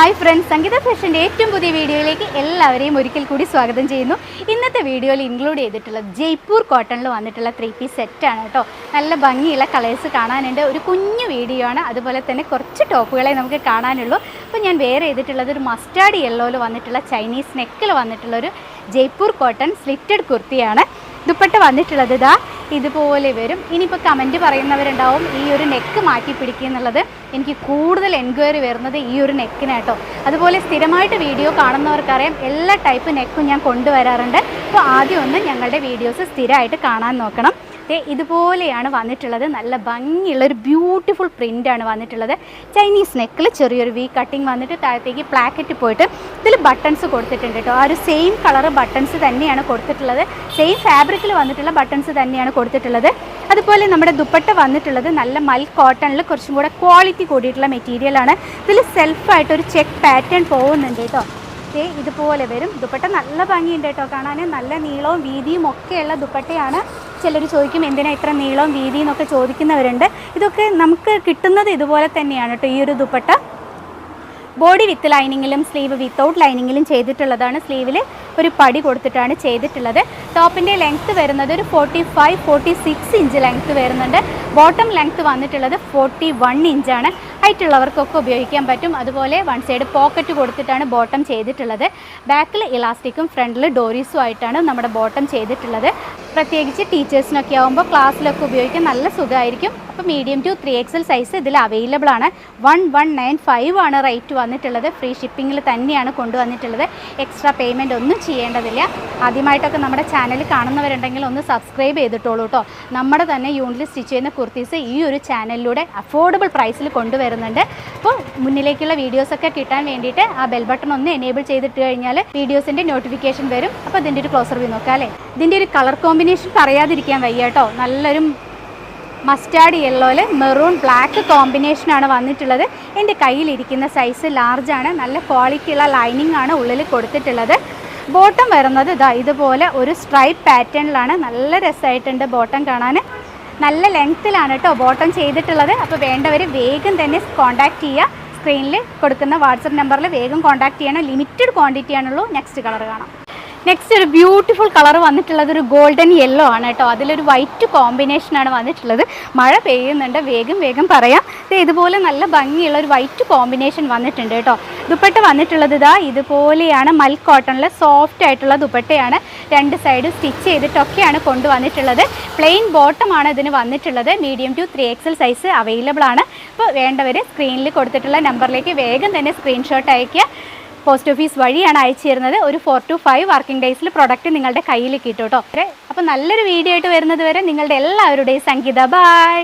Hi friends, സംഗീത ഫാഷൻ്റെ ഏറ്റവും പുതിയ വീഡിയോയിലേക്ക് എല്ലാവരെയും ഒരിക്കൽ കൂടി സ്വാഗതം ചെയ്യുന്നു. ഇന്നത്തെ വീഡിയോയിൽ ഇൻക്ലൂഡ് ചെയ്തിട്ടുള്ളത് ജയ്പൂർ കോട്ടണിൽ വന്നിട്ടുള്ള 3-piece സെറ്റാണ് കേട്ടോ. നല്ല ഭംഗിയുള്ള കളേഴ്സ് കാണാനുണ്ട്. ഒരു കുഞ്ഞു വീഡിയോ ആണ്. അതുപോലെ തന്നെ കുറച്ച് ടോപ്പുകളെ നമുക്ക് കാണാനുള്ളൂ. അപ്പോൾ ഞാൻ വെയർ ചെയ്തിട്ടുള്ളത് ഒരു മസ്റ്റാർഡ് യെല്ലോയിൽ വന്നിട്ടുള്ള ചൈനീസ് നെക്കിൽ വന്നിട്ടുള്ളൊരു ജയ്പൂർ കോട്ടൺ സ്ലിറ്റഡ് കുർത്തിയാണ്. ദുപ്പട്ട വന്നിട്ടുള്ളത് ഇതാ ഇതുപോലെ വരും. ഇനിയിപ്പോൾ കമൻറ്റ് പറയുന്നവരുണ്ടാവും ഈ ഒരു നെക്ക് മാറ്റി പിടിക്കുക എന്നുള്ളത്. എനിക്ക് കൂടുതൽ എൻക്വയറി വരുന്നത് ഈ ഒരു നെക്കിനാട്ടോ. അതുപോലെ സ്ഥിരമായിട്ട് വീഡിയോ കാണുന്നവർക്കറിയാം എല്ലാ ടൈപ്പ് നെക്കും ഞാൻ കൊണ്ടുവരാറുണ്ട്. അപ്പോൾ ആദ്യം ഒന്ന് ഞങ്ങളുടെ വീഡിയോസ് സ്ഥിരമായിട്ട് കാണാൻ നോക്കണം. ഇതുപോലെയാണ് വന്നിട്ടുള്ളത്. നല്ല ഭംഗിയുള്ളൊരു ബ്യൂട്ടിഫുൾ പ്രിൻ്റാണ് വന്നിട്ടുള്ളത്. ചൈനീസ് നെക്കിൽ ചെറിയൊരു വി കട്ടിങ് വന്നിട്ട് താഴത്തേക്ക് പ്ലാക്കറ്റ് പോയിട്ട് ഇതിൽ ബട്ടൺസ് കൊടുത്തിട്ടുണ്ട് കേട്ടോ. ആ ഒരു സെയിം കളറ് ബട്ടൺസ് തന്നെയാണ് കൊടുത്തിട്ടുള്ളത്. സെയിം ഫാബ്രിക്കിൽ വന്നിട്ടുള്ള ബട്ടൺസ് തന്നെയാണ് കൊടുത്തിട്ടുള്ളത്. അതുപോലെ നമ്മുടെ ദുപ്പട്ട വന്നിട്ടുള്ളത് നല്ല മൽ കോട്ടണിൽ കുറച്ചും കൂടെ ക്വാളിറ്റി കൂടിയിട്ടുള്ള മെറ്റീരിയലാണ്. ഇതിൽ സെൽഫായിട്ടൊരു ചെക്ക് പാറ്റേൺ പോകുന്നുണ്ട് കേട്ടോ. ഇതുപോലെ വരും. ദുപ്പട്ട നല്ല ഭംഗിയുണ്ട് കേട്ടോ കാണാൻ. നല്ല നീളവും വീതിയും ഒക്കെയുള്ള ദുപ്പട്ടയാണ്. ചിലർ ചോദിക്കും എന്തിനാ ഇത്ര നീളവും വീതിയും എന്നൊക്കെ ചോദിക്കുന്നവരുണ്ട്. ഇതൊക്കെ നമുക്ക് കിട്ടുന്നത് ഇതുപോലെ തന്നെയാണ് കേട്ടോ. ഈ ഒരു ദുപ്പട്ട ബോഡി വിത്ത് ലൈനിങ്ങിലും സ്ലീവ് വിത്തൗട്ട് ലൈനിങ്ങിലും ചെയ്തിട്ടുള്ളതാണ്. സ്ലീവിൽ ഒരു പടി കൊടുത്തിട്ടാണ് ചെയ്തിട്ടുള്ളത്. ടോപ്പിൻ്റെ ലെങ്ത്ത് വരുന്നത് ഒരു 45-46 ഇഞ്ച് ലെങ്ത്ത് വരുന്നുണ്ട്. ബോട്ടം ലെങ്ത്ത് വന്നിട്ടുള്ളത് 41 ഇഞ്ചാണ്. ഹൈറ്റുള്ളവർക്കൊക്കെ ഉപയോഗിക്കാൻ പറ്റും. അതുപോലെ വൺ സൈഡ് പോക്കറ്റ് കൊടുത്തിട്ടാണ് ബോട്ടം ചെയ്തിട്ടുള്ളത്. ബാക്കിൽ ഇലാസ്റ്റിക്കും ഫ്രണ്ടിൽ ഡോറീസും ആയിട്ടാണ് നമ്മുടെ ബോട്ടം ചെയ്തിട്ടുള്ളത്. പ്രത്യേകിച്ച് ടീച്ചേഴ്സിനൊക്കെ ആകുമ്പോൾ ക്ലാസ്സിലൊക്കെ ഉപയോഗിക്കാൻ നല്ല സുഖമായിരിക്കും. അപ്പോൾ മീഡിയം ടു 3XL സൈസ് ഇതിൽ അവൈലബിൾ ആണ്. 1195 ആണ് റേറ്റ് വന്നിട്ടുള്ളത്. ഫ്രീ ഷിപ്പിങ്ങിൽ തന്നെയാണ് കൊണ്ടുവന്നിട്ടുള്ളത്. എക്സ്ട്രാ പേയ്മെൻറ്റ് ഒന്നും ചെയ്യേണ്ടതില്ല. ആദ്യമായിട്ടൊക്കെ നമ്മുടെ ചാനൽ കാണുന്നവരുണ്ടെങ്കിൽ ഒന്ന് സബ്സ്ക്രൈബ് ചെയ്തിട്ടോളൂ കേട്ടോ. നമ്മുടെ തന്നെ യൂണിറ്റിൽ സ്റ്റിച്ച് ചെയ്യുന്ന കുർത്തീസ് ഈ ഒരു ചാനലിലൂടെ അഫോർഡബിൾ പ്രൈസിൽ കൊണ്ടുവരുന്നുണ്ട്. അപ്പോൾ മുന്നിലേക്കുള്ള വീഡിയോസൊക്കെ കിട്ടാൻ വേണ്ടിയിട്ട് ആ ബെൽ ബട്ടൺ ഒന്ന് എനേബിൾ ചെയ്തിട്ട് കഴിഞ്ഞാൽ വീഡിയോസിൻ്റെ നോട്ടിഫിക്കേഷൻ വരും. അപ്പോൾ ഇതിൻ്റെ ഒരു ക്ലോസർ വ്യൂ നോക്കാം അല്ലേ. ഇതിൻ്റെ ഒരു കളർ കോമ്പിനേഷൻ പറയാതിരിക്കാൻ വയ്യ കേട്ടോ. നല്ലൊരു മസ്റ്റാർഡ് യെല്ലോയിൽ മെറൂൺ ബ്ലാക്ക് കോമ്പിനേഷനാണ് വന്നിട്ടുള്ളത്. എൻ്റെ കയ്യിലിരിക്കുന്ന സൈസ് ലാർജാണ്. നല്ല ക്വാളിറ്റിയുള്ള ലൈനിങ് ആണ് ഉള്ളിൽ കൊടുത്തിട്ടുള്ളത്. ബോട്ടം വരുന്നത് ഇതാ ഇതുപോലെ ഒരു സ്ട്രൈപ്പ് പാറ്റേണിലാണ്. നല്ല രസമായിട്ടുണ്ട് ബോട്ടം കാണാൻ. നല്ല ലെങ്ത്തിലാണ് കേട്ടോ ബോട്ടം ചെയ്തിട്ടുള്ളത്. അപ്പോൾ വേണ്ടവർ വേഗം തന്നെ കോൺടാക്റ്റ് ചെയ്യുക. സ്ക്രീനിൽ കൊടുക്കുന്ന വാട്സപ്പ് നമ്പറിൽ വേഗം കോൺടാക്റ്റ് ചെയ്യണം. ലിമിറ്റഡ് ക്വാണ്ടിറ്റി ആണുള്ളൂ. നെക്സ്റ്റ് കളർ കാണാം. നെക്സ്റ്റ് ഒരു ബ്യൂട്ടിഫുൾ കളർ വന്നിട്ടുള്ളത് ഒരു ഗോൾഡൻ യെല്ലോ ആണ് കേട്ടോ. അതിലൊരു വൈറ്റ് കോമ്പിനേഷനാണ് വന്നിട്ടുള്ളത്. മഴ പെയ്യുന്നുണ്ട്, വേഗം പറയാം. ഇതുപോലെ നല്ല ഭംഗിയുള്ള ഒരു വൈറ്റ് കോമ്പിനേഷൻ വന്നിട്ടുണ്ട് കേട്ടോ. ദുപ്പട്ട വന്നിട്ടുള്ളത് ഇതാ ഇതുപോലെയാണ്. മൽ കോട്ടണിൽ സോഫ്റ്റ് ആയിട്ടുള്ള ദുപ്പട്ടയാണ്. രണ്ട് സൈഡും സ്റ്റിച്ച് ചെയ്തിട്ടൊക്കെയാണ് കൊണ്ടുവന്നിട്ടുള്ളത്. പ്ലെയിൻ ബോട്ടമാണ് ഇതിന് വന്നിട്ടുള്ളത്. Medium to 3XL size available ആണ്. അപ്പോൾ വേണ്ടവർ സ്ക്രീനിൽ കൊടുത്തിട്ടുള്ള നമ്പറിലേക്ക് വേഗം തന്നെ സ്ക്രീൻഷോട്ട് അയയ്ക്കുക. പോസ്റ്റ് ഓഫീസ് വഴിയാണ് അയച്ചു തരുന്നത്. ഒരു 4 to 5 വർക്കിംഗ് ഡേയ്സിൽ പ്രൊഡക്റ്റ് നിങ്ങളുടെ കയ്യിൽ കിട്ടും കേട്ടോ. അപ്പോൾ നല്ലൊരു വീഡിയോ ആയിട്ട് വരുന്നത് വരെ നിങ്ങളുടെ എല്ലാവരുടെയും സംഗീത ബൈ.